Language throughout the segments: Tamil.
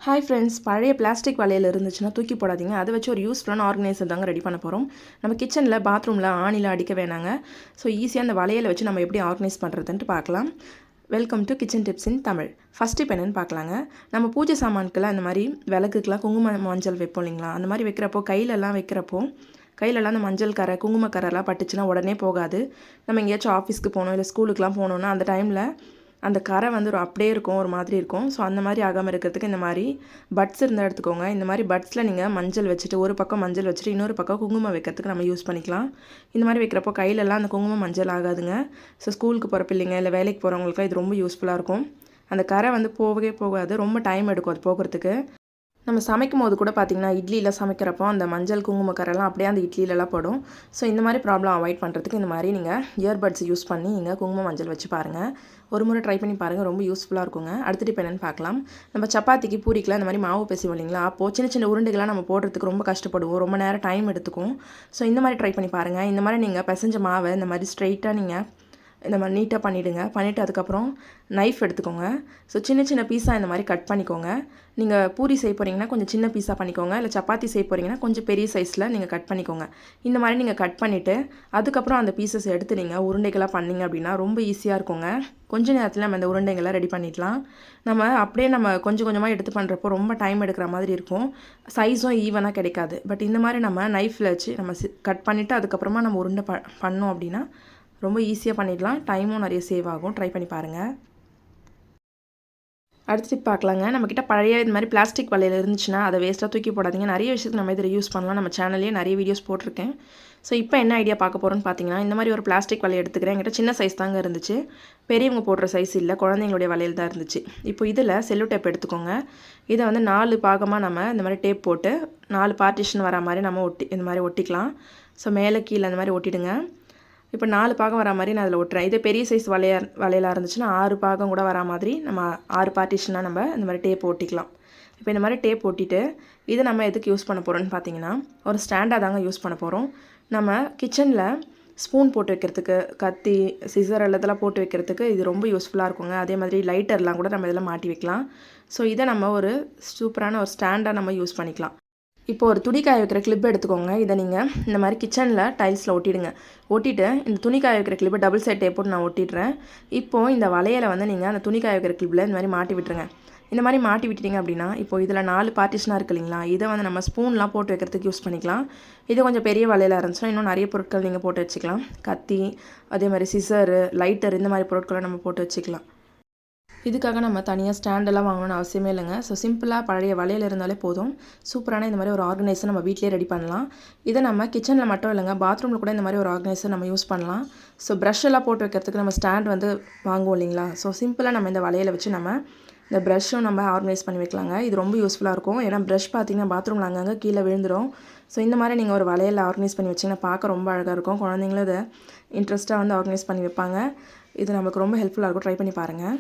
ஹாய் ஃப்ரெண்ட்ஸ், பழைய பிளாஸ்டிக் வளையல் இருந்துச்சுன்னா தூக்கி போடாதீங்க. அதை வச்சு ஒரு யூஸ்ஃபுல்லான ஆர்கனைசர் தாங்க ரெடி பண்ண போகிறோம். நம்ம கிச்சனில் பாத்ரூமில் ஆணியில் அடிக்க வேணாங்க. ஸோ ஈஸியாக அந்த வளையலை வச்சு நம்ம எப்படி ஆர்கனைஸ் பண்ணுறதுன்ட்டு பார்க்கலாம். Welcome to kitchen tips in Tamil. First இப்போ என்னென்னு பார்க்கலாங்க. நம்ம பூஜை சாமான்கெல்லாம் அந்த மாதிரி விளக்குக்கெலாம் குங்குமம் மஞ்சள் வைப்போம் இல்லைங்களா? அந்த மாதிரி வைக்கிறப்போ கையிலலாம் அந்த மஞ்சள் கரை குங்குமக்கரெல்லாம் பட்டுச்சுன்னா உடனே போகாது. நம்ம எங்கேயாச்சும் ஆஃபீஸ்க்கு போகணும் இல்லை ஸ்கூலுக்குலாம் போகணுன்னா அந்த டைமில் அந்த கரை வந்து அப்படியே இருக்கும், ஒரு மாதிரி இருக்கும். ஸோ அந்த மாதிரி ஆகாமல் இருக்கிறதுக்கு இந்த மாதிரி பட்ஸ் இருந்தால் எடுத்துக்கோங்க. இந்த மாதிரி பட்ஸில் நீங்கள் மஞ்சள் வச்சுட்டு ஒரு பக்கம் மஞ்சள் வச்சுட்டு இன்னொரு பக்கம் குங்குமம் வைக்கிறதுக்கு நம்ம யூஸ் பண்ணிக்கலாம். இந்த மாதிரி வைக்கிறப்போ கையிலலாம் அந்த குங்குமம் மஞ்சள் ஆகாதுங்க. ஸோ ஸ்கூலுக்கு போகிற பிள்ளைங்க இல்லை வேலைக்கு போகிறவங்களுக்குலாம் இது ரொம்ப யூஸ்ஃபுல்லாக இருக்கும். அந்த கரை வந்து போகவே போகாது, ரொம்ப டைம் எடுக்கும் அது போகிறதுக்கு. நம்ம சமைக்கும் போது கூட பார்த்திங்கன்னா இட்லியில் சமைக்கிறப்போ அந்த மஞ்சள் குங்குமக்கரெல்லாம் அப்படியே அந்த இட்லியிலலாம் படும். ஸோ இந்த மாதிரி ப்ராப்ளம் அவாய்ட் பண்ணுறதுக்கு இந்த மாதிரி நீங்கள் இயர்பட்ஸ் யூஸ் பண்ணி நீங்கள் குங்குமம் மஞ்சள் வச்சு பாருங்கள். ஒரு முறை ட்ரை பண்ணி பாருங்கள், ரொம்ப யூஸ்ஃபுல்லாக இருக்குங்க. அடுத்துட்டு இப்போ என்னென்னு பார்க்கலாம். நம்ம சப்பாத்திக்கு பூரிக்கெலாம் இந்த மாதிரி மாவு பேசுவோம் இல்லைங்களா? அப்போது சின்ன சின்ன உருண்டைகளாக நம்ம போடுறதுக்கு ரொம்ப கஷ்டப்படுவோம், ரொம்ப நேரம் டைம் எடுத்துக்கும். ஸோ இந்த மாதிரி ட்ரை பண்ணி பாருங்கள். இந்த மாதிரி நீங்கள் பிசைஞ்ச மாவை இந்த மாதிரி ஸ்ட்ரைட்டாக நீங்கள் இந்த மாதிரி நீட்டாக பண்ணிவிட்டு அதுக்கப்புறம் நைஃப் எடுத்துக்கோங்க. ஸோ சின்ன சின்ன பீஸாக இந்த மாதிரி கட் பண்ணிக்கோங்க. நீங்கள் பூரி செய்ய போகிறீங்கன்னா கொஞ்சம் சின்ன பீஸாக பண்ணிக்கோங்க, இல்லை சப்பாத்தி செய்ய போகிறீங்கன்னா கொஞ்சம் பெரிய சைஸில் நீங்கள் கட் பண்ணிக்கோங்க. இந்த மாதிரி நீங்கள் கட் பண்ணிவிட்டு அதுக்கப்புறம் அந்த பீசஸ் எடுத்து நீங்கள் உருண்டைகளாக பண்ணிங்க அப்படின்னா ரொம்ப ஈஸியாக இருக்குங்க. கொஞ்ச நேரத்தில் நம்ம இந்த உருண்டைகளை ரெடி பண்ணிடலாம். நம்ம கொஞ்சம் கொஞ்சமாக எடுத்து பண்ணுறப்போ ரொம்ப டைம் எடுக்கிற மாதிரி இருக்கும், சைஸும் ஈவனாக கிடைக்காது. பட் இந்த மாதிரி நம்ம நைஃப்பில் வச்சு நம்ம கட் பண்ணிவிட்டு அதுக்கப்புறமா நம்ம உருண்டை பண்ணோம் அப்படின்னா ரொம்ப ஈஸியாக பண்ணிடலாம், டைமும் நிறைய சேவ் ஆகும். ட்ரை பண்ணி பாருங்கள். அடுத்து பார்க்கலாங்க. நம்மக்கிட்ட பழைய இது மாதிரி பிளாஸ்டிக் வளையல் இருந்துச்சுன்னா அதை வேஸ்ட்டாக தூக்கி போடாதீங்க. நிறைய விஷயத்துக்கு நம்ம இதில் யூஸ் பண்ணலாம். நம்ம சேனல்லேயே நிறைய வீடியோஸ் போட்டிருக்கேன். ஸோ இப்போ என்ன ஐடியா பார்க்க போகிறோன்னு பார்த்தீங்கன்னா, இந்த மாதிரி ஒரு பிளாஸ்டிக் வளையல் எடுத்துக்கிறேன். என்கிட்ட சின்ன சைஸ் தாங்க இருந்துச்சு, பெரியவங்க போடுற சைஸ் இல்லை, குழந்தைங்களுடைய வளையல் தான் இருந்துச்சு. இப்போ இதில் செல்லோ டேப் எடுத்துக்கோங்க. இதை வந்து 4 பாகமாக நம்ம இந்த மாதிரி டேப் போட்டு 4 பார்ட்டிஷன் வர மாதிரி நம்ம இந்த மாதிரி ஒட்டிக்கலாம். ஸோ மேலே கீழே அந்த மாதிரி ஒட்டிடுங்க. இப்போ 4 பாகம் வரா மாதிரி நான் அதில் ஒட்டுறேன். இதே பெரிய சைஸ் வளையலாக இருந்துச்சுன்னா 6 பாகம் கூட வரா மாதிரி நம்ம 6 பார்ட்டிஷனாக நம்ம இந்த மாதிரி டேப் ஒட்டிக்கலாம். இப்போ இந்த மாதிரி டேப் ஒட்டிட்டு இதை நம்ம எதுக்கு யூஸ் பண்ண போகிறோம்னு பார்த்தீங்கன்னா, ஒரு ஸ்டாண்டாக தாங்க யூஸ் பண்ண போகிறோம். நம்ம கிச்சனில் ஸ்பூன் போட்டு வைக்கிறதுக்கு, கத்தி, சிசர் இதெல்லாம் போட்டு வைக்கிறதுக்கு இது ரொம்ப யூஸ்ஃபுல்லாக இருக்குங்க. அதே மாதிரி லைட்டர்லாம் கூட நம்ம இதில் மாட்டி வைக்கலாம். ஸோ இதை நம்ம ஒரு சூப்பரான ஒரு ஸ்டாண்டாக நம்ம யூஸ் பண்ணிக்கலாம். இப்போ ஒரு துணி காய வைக்கிற கிளிப் எடுத்துக்கோங்க. இதை நீங்கள் இந்த மாதிரி கிச்சனில் டைல்ஸில் ஒட்டிடுங்க. ஒட்டிட்டு இந்த துணி காய வைக்கிற கிளிப்பை டபுள் சைட் டேப் போட்டு நான் ஒட்டிடுறேன். இப்போது இந்த வளையலை வந்து நீங்கள் அந்த துணி காய வைக்கிற கிளிப்பில் இந்த மாதிரி மாட்டி விட்டுருங்க. இந்த மாதிரி மாட்டி விட்டுட்டிங்க அப்படின்னா இப்போ இதில் 4 பார்ட்டிஷனாக இருக்குது இல்லைங்களா? இதை வந்து நம்ம ஸ்பூன்லாம் போட்டு வைக்கிறதுக்கு யூஸ் பண்ணிக்கலாம். இது கொஞ்சம் பெரிய வளையலாக இருந்துச்சுன்னா இன்னும் நிறைய பொருட்கள் நீங்கள் போட்டு வச்சுக்கலாம். கத்தி, அதே மாதிரி சிசரு, லைட்டர், இந்த மாதிரி பொருட்களை நம்ம போட்டு வச்சுக்கலாம். இதுக்காக நம்ம தனியாக ஸ்டாண்டெல்லாம் வாங்கணும்னு அவசியமே இல்லைங்க. ஸோ சிம்பிளாக பழைய வளையல் இருந்தாலே போதும். சூப்பரான இந்த மாதிரி ஒரு ஆர்கனைசர் நம்ம வீட்டிலே ரெடி பண்ணலாம். இதை நம்ம கிச்சனில் மட்டும் இல்லைங்க, பாத்ரூமில் கூட இந்த மாதிரி ஒரு ஆர்கனைசர் நம்ம யூஸ் பண்ணலாம். ஸோ ப்ரஷ் எல்லாம் போட்டு வைக்கிறதுக்கு நம்ம ஸ்டாண்ட் வந்து வாங்குவோம் இல்லைங்களா? ஸோ சிம்பிளாக நம்ம இந்த வளையலை வச்சு நம்ம இந்த ப்ரஷ்ஷும் நம்ம ஆர்கனைஸ் பண்ணி வைக்கலாங்க. இது ரொம்ப யூஸ்ஃபுல்லாக இருக்கும். ஏன்னா ப்ரஷ் பார்த்திங்கன்னா பாத்ரூமில் அங்கங்கே கீழே விழுந்துடும். ஸோ இந்த மாதிரி நீங்கள் ஒரு வளையல் ஆர்கனைஸ் பண்ணி வச்சிங்கன்னா பார்க்க ரொம்ப அழகாக இருக்கும். குழந்தைங்களும் இதை இன்ட்ரெஸ்ட்டாக வந்து ஆர்கனைஸ் பண்ணி வைப்பாங்க. இது நமக்கு ரொம்ப ஹெல்ப்ஃபுல்லாக இருக்கும். ட்ரை பண்ணி பாருங்கள்.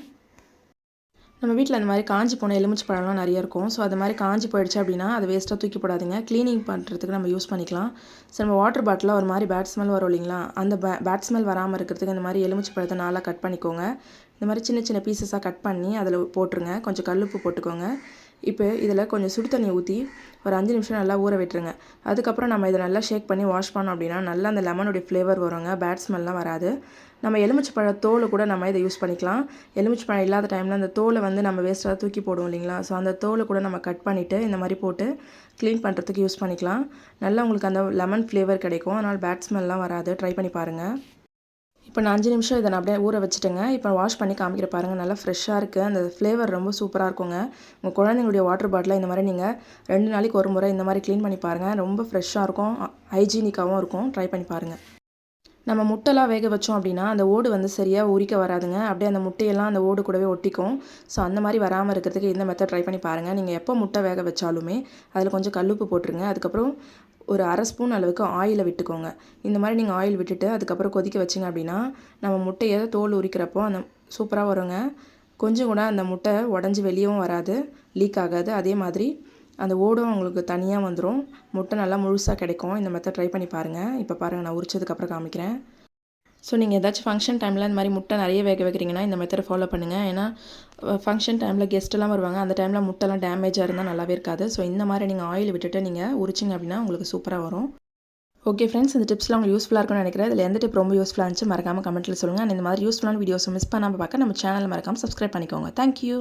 நம்ம வீட்டில் இந்த மாதிரி காஞ்சி போன எலுமிச்சை பழம்லாம் நிறைய இருக்கும். ஸோ அது மாதிரி காஞ்சி போயிடுச்சு அப்படின்னா அதை வேஸ்ட்டாக தூக்கி போடாதீங்க. க்ளீனிங் பண்ணுறதுக்கு நம்ம யூஸ் பண்ணிக்கலாம். ஸோ நம்ம வாட்டர் பாட்டிலில் ஒரு மாதிரி பேட் ஸ்மெல் வரும் இல்லைங்களா? அந்த பேட் ஸ்மெல் வராமல் இருக்கிறதுக்கு இந்த மாதிரி எலுமிச்சை பழத்தை நாளாக கட் பண்ணிக்கோங்க. இந்த மாதிரி சின்ன சின்ன பீசஸாக கட் பண்ணி அதில் போட்டுருங்க. கொஞ்சம் கல்லுப்பு போட்டுக்கோங்க. இப்போ இதில் கொஞ்சம் சுடு தண்ணி ஊற்றி ஒரு 5 நிமிஷம் நல்லா ஊற விட்டுருங்க. அதுக்கப்புறம் நம்ம இதை நல்லா ஷேக் பண்ணி வாஷ் பண்ணோம் அப்படின்னா நல்லா அந்த லெமனுடைய ஃப்ளேவர் வருங்க, பேட் ஸ்மெல்லாம் வராது. நம்ம எலுமிச்சை பழ தோலை கூட நம்ம இதை யூஸ் பண்ணிக்கலாம். எலுமிச்சை பழம் இல்லாத டைமில் அந்த தோலை வந்து நம்ம வேஸ்ட்டாக தூக்கி போடுவோம் இல்லைங்களா? ஸோ அந்த தோலை கூட நம்ம கட் பண்ணிவிட்டு இந்த மாதிரி போட்டு க்ளீன் பண்ணுறதுக்கு யூஸ் பண்ணிக்கலாம். நல்லா உங்களுக்கு அந்த லெமன் ஃப்ளேவர் கிடைக்கும். அதனால் பேட் ஸ்மெல்லாம் வராது. ட்ரை பண்ணி பாருங்கள். இப்போ நான் 5 நிமிஷம் இதை நான் அப்படியே ஊற வச்சுட்டேங்க. இப்போ வாஷ் பண்ணி காமிக்கிற பாருங்கள், நல்லா ஃப்ரெஷ்ஷாக இருக்குது. அந்த ஃப்ளேவர் ரொம்ப சூப்பராக இருக்குங்க. உங்கள் குழந்தைங்களுடைய வாட்டர் பாட்டிலை இந்த மாதிரி நீங்கள் 2 நாளைக்கு ஒரு முறை இந்த மாதிரி க்ளீன் பண்ணி பாருங்கள். ரொம்ப ஃப்ரெஷ்ஷாக இருக்கும், ஹைஜீனிக்காகவும் இருக்கும். ட்ரை பண்ணி பாருங்கள். நம்ம முட்டைலாம் வேக வச்சோம் அப்படின்னா அந்த ஓடு வந்து சரியாக உரிக்க வராதுங்க. அப்படியே அந்த முட்டையெல்லாம் அந்த ஓடு கூடவே ஒட்டிக்கும். ஸோ அந்த மாதிரி வராமல் இருக்கிறதுக்கு இந்த மெத்தட் ட்ரை பண்ணி பாருங்கள். நீங்கள் எப்போ முட்டை வேக வச்சாலுமே அதில் கொஞ்சம் கல்லுப்பு போட்டுருங்க. அதுக்கப்புறம் ஒரு 1/2 ஸ்பூன் அளவுக்கு ஆயிலை விட்டுக்கோங்க. இந்த மாதிரி நீங்கள் ஆயில் விட்டுட்டு அதுக்கப்புறம் கொதிக்க வச்சிங்க அப்படின்னா நம்ம முட்டையை தோல் உரிக்கிறப்போ அந்த சூப்பராக வருங்க. கொஞ்சம் கூட அந்த முட்டை உடஞ்சி வெளியவும் வராது, லீக் ஆகாது. அதே மாதிரி அந்த ஓடும் உங்களுக்கு தனியாக வந்துடும். முட்டை நல்லா முழுசாக கிடைக்கும். இந்த மெத்தட் ட்ரை பண்ணி பாருங்கள். இப்போ பாருங்கள், நான் உரிச்சதுக்கப்புறம் காமிக்கிறேன். ஸோ நீங்கள் ஏதாச்சும் ஃபங்க்ஷன் டைமில் இந்த மாதிரி முட்டை நிறைய வேக வைக்கிறீங்கன்னா இந்த மெத்தடை ஃபாலோ பண்ணுங்கள். ஏன்னா ஃபங்க்ஷன் டைமில் கெஸ்ட்டெல்லாம் வருவாங்க. அந்த டைமில் முட்டைலாம் டேமேஜாக இருந்தால் நல்லாவே இருக்காது. ஸோ இந்த மாதிரி நீங்கள் ஆயில் விட்டுட்டு நீங்கள் உரிச்சிங்க அப்படின்னா உங்களுக்கு சூப்பராக வரும். ஓகே ஃப்ரெண்ட்ஸ், இந்த டிப்ஸ்லாம் உங்களுக்கு யூஸ்ஃபுல்லாக இருக்கும்னு நினைக்கிறேன். இதில் எந்த டிப் ரொம்ப யூஸ்ஃபுல்லாக இருந்துச்சு மறக்காமல் கமெண்ட்டில் சொல்லுங்கள். அண்ட் இந்த மாதிரி யூஸ்ஃபுல்லான வீடியோஸை மிஸ் பண்ணாமல் பார்க்க நம்ம சேனலை மறக்காமல் சப்ஸ்கிரைப் பண்ணிக்கோங்க. தேங்க்யூ.